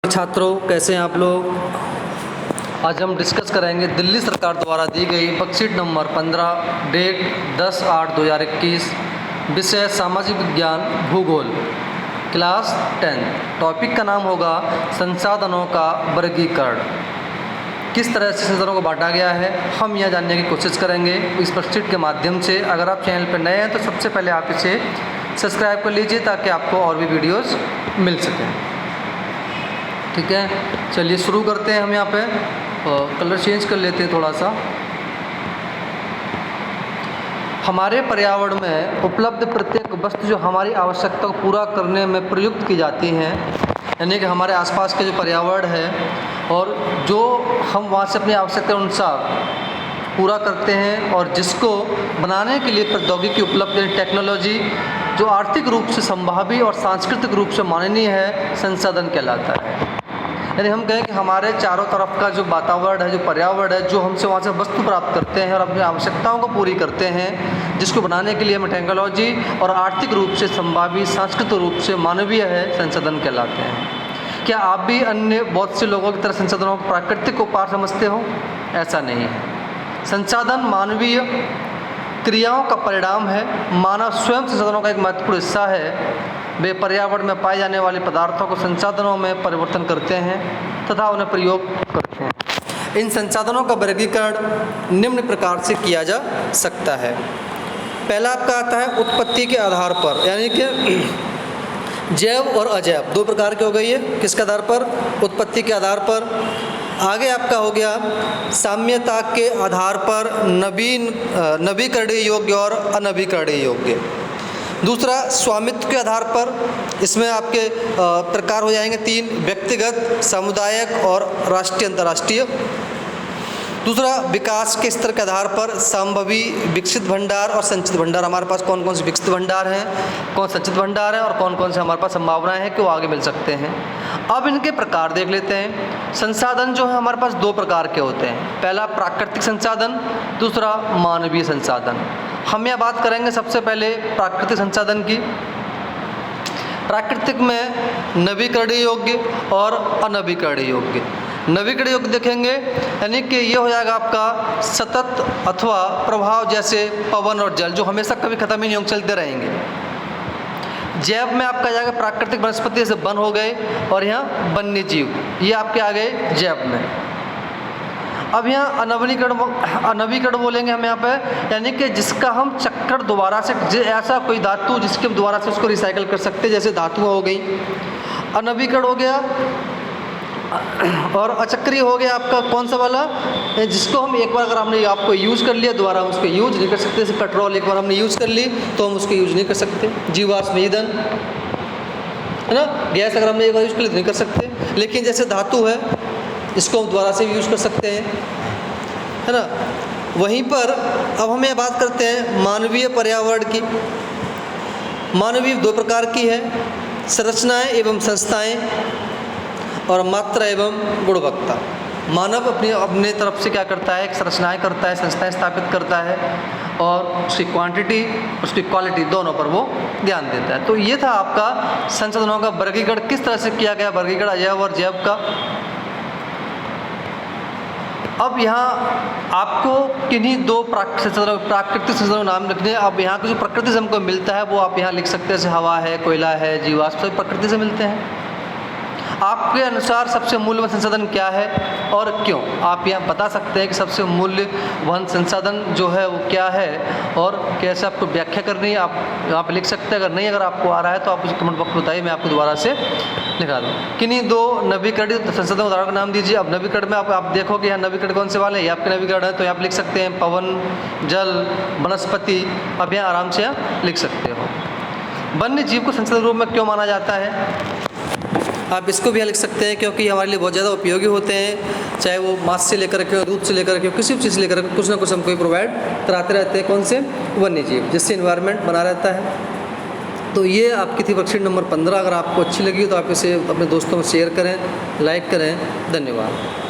छात्रों, कैसे हैं आप लोग। आज हम डिस्कस करेंगे दिल्ली सरकार द्वारा दी गई वर्कशीट नंबर 15 डेट 10/8/2021 विषय सामाजिक विज्ञान भूगोल क्लास 10। टॉपिक का नाम होगा संसाधनों का वर्गीकरण। किस तरह से संसाधनों को बांटा गया है हम यह जानने की कोशिश करेंगे इस वर्कशीट के माध्यम से। अगर आप चैनल पर नए हैं तो सबसे पहले आप इसे सब्सक्राइब कर लीजिए ताकि आपको और भी वीडियोस मिल सकें। ठीक है, चलिए शुरू करते हैं। हम यहाँ पे कलर चेंज कर लेते हैं थोड़ा सा। हमारे पर्यावरण में उपलब्ध प्रत्येक वस्तु जो हमारी आवश्यकता को पूरा करने में प्रयुक्त की जाती हैं, यानी कि हमारे आसपास के जो पर्यावरण है और जो हम वहाँ से अपनी आवश्यकता के अनुसार पूरा करते हैं और जिसको बनाने के लिए प्रौद्योगिकी उपलब्ध है, टेक्नोलॉजी जो आर्थिक रूप से संभावी और सांस्कृतिक रूप से माननीय है, संसाधन कहलाता है। यानी हम कहें कि हमारे चारों तरफ का जो वातावरण है, जो पर्यावरण है, जो हमसे वहाँ से वस्तु प्राप्त करते हैं और अपनी आवश्यकताओं को पूरी करते हैं, जिसको बनाने के लिए हमें टेक्नोलॉजी और आर्थिक रूप से संभावी सांस्कृतिक रूप से मानवीय है, संसाधन कहलाते हैं। क्या आप भी अन्य बहुत से लोगों की तरह संसाधनों को प्राकृतिक उपहार समझते हो? ऐसा नहीं है। संसाधन मानवीय क्रियाओं का परिणाम है। मानव स्वयं संसाधनों का एक महत्वपूर्ण हिस्सा है। वे पर्यावरण में पाए जाने वाले पदार्थों को संसाधनों में परिवर्तन करते हैं तथा उन्हें प्रयोग करते हैं। इन संसाधनों का वर्गीकरण निम्न प्रकार से किया जा सकता है। पहला आपका आता है उत्पत्ति के आधार पर, यानी कि जैव और अजैव दो प्रकार के हो गई है। किसके आधार पर? उत्पत्ति के आधार पर। आगे आपका हो गया साम्यता के आधार पर नवीकरणीय योग्य और अनवीकरणीय योग्य। दूसरा स्वामित्व के आधार पर, इसमें आपके प्रकार हो जाएंगे 3: व्यक्तिगत, सामुदायिक और राष्ट्रीय अंतर्राष्ट्रीय। दूसरा विकास के स्तर के आधार पर संभवी विकसित भंडार और संचित भंडार। हमारे पास कौन कौन से विकसित भंडार हैं, कौन संचित भंडार है और कौन कौन से हमारे पास संभावनाएं हैं कि वो आगे मिल सकते हैं। अब इनके प्रकार देख लेते हैं। संसाधन जो है हमारे पास दो प्रकार के होते हैं। पहला प्राकृतिक संसाधन, दूसरा मानवीय संसाधन। हम यह बात करेंगे सबसे पहले प्राकृतिक संसाधन की। प्राकृतिक में नवीकरणीय योग्य और अनवीकरणीय योग्य। नवीकरणीय योग्य देखेंगे यानी कि ये हो जाएगा आपका सतत अथवा प्रभाव, जैसे पवन और जल जो हमेशा कभी खत्म ही नहीं होंगे, चलते रहेंगे। जैव में आपका जाएगा प्राकृतिक वनस्पति से वन हो गए और यहाँ वन्य जीव, ये आपके आ गए जैव में। अब यहाँ अनवीकरण बोलेंगे हम यहाँ पे, यानी कि जिसका हम चक्कर दोबारा से, ऐसा कोई धातु जिसके हम दोबारा से उसको रिसाइकल कर सकते हैं, जैसे धातुएं हो गई। अनवीकरण हो गया। और अचक्रीय हो गया आपका कौन सा वाला, जिसको हम एक बार अगर हमने आपको यूज़ कर लिया दोबारा हम उसको यूज़ नहीं कर सकते। जैसे पेट्रोल एक बार हमने यूज़ कर ली तो हम उसको यूज़ नहीं कर सकते। जीवाश्म ईंधन है ना, गैस अगर हमने एक बार यूज़ कर ली तो नहीं कर सकते। लेकिन जैसे धातु है इसको हम दोबारा से भी यूज़ कर सकते हैं, है ना। वहीं पर अब हम ये बात करते हैं मानवीय पर्यावरण की। मानवीय दो प्रकार की है, संरचनाएं एवं संस्थाएं और मात्रा एवं गुणवत्ता। मानव अपने तरफ से क्या करता है, संरचनाएं करता है, संस्थाएं स्थापित करता है और उसकी क्वांटिटी उसकी क्वालिटी दोनों पर वो ध्यान देता है। तो ये था आपका संसाधनों का वर्गीकरण। किस तरह से किया गया वर्गीकरण अजैव और जैव का। अब यहाँ आपको किन्हीं दो प्राकृतिक संसाधनों नाम रखने हैं। अब यहाँ का जो प्रकृति से हमको मिलता है वो आप यहाँ लिख सकते हैं, जैसे हवा है, कोयला है, जीवाश्म, सभी प्रकृति से मिलते हैं। आपके अनुसार सबसे मूल्यवान संसाधन क्या है और क्यों, आप यहाँ बता सकते हैं कि सबसे मूल्यवान संसाधन जो है वो क्या है और कैसे आपको व्याख्या करनी है। आप लिख सकते हैं। अगर नहीं, अगर आपको आ रहा है तो आप मुझे कमेंट बॉक्स में बताइए, मैं आपको दोबारा से लिखा दूँ। किन्हीं दो नवीकरणीय संसाधन उदाहरण का नाम दीजिए। अब नवीकरण में आप देखोगे यहाँ नवीकरण कौन से वाले हैं, ये आपके नवीकरण है तो आप लिख सकते हैं पवन, जल, वनस्पति। अब यहाँ आराम से यहाँ लिख सकते हो। वन्य जीव को संसाधन रूप में क्यों माना जाता है, आप इसको भी लिख सकते हैं क्योंकि हमारे लिए बहुत ज़्यादा उपयोगी होते हैं। चाहे वो मांस से लेकर के, दूध से लेकर के, किसी भी चीज़ से लेकर के कुछ ना कुछ हमको प्रोवाइड कराते रहते हैं। कौन से? वन्य जीव, जिससे इन्वायरमेंट बना रहता है। तो ये आपकी थी वर्कशीट नंबर 15। अगर आपको अच्छी लगी तो आप इसे अपने दोस्तों में शेयर करें, लाइक करें। धन्यवाद।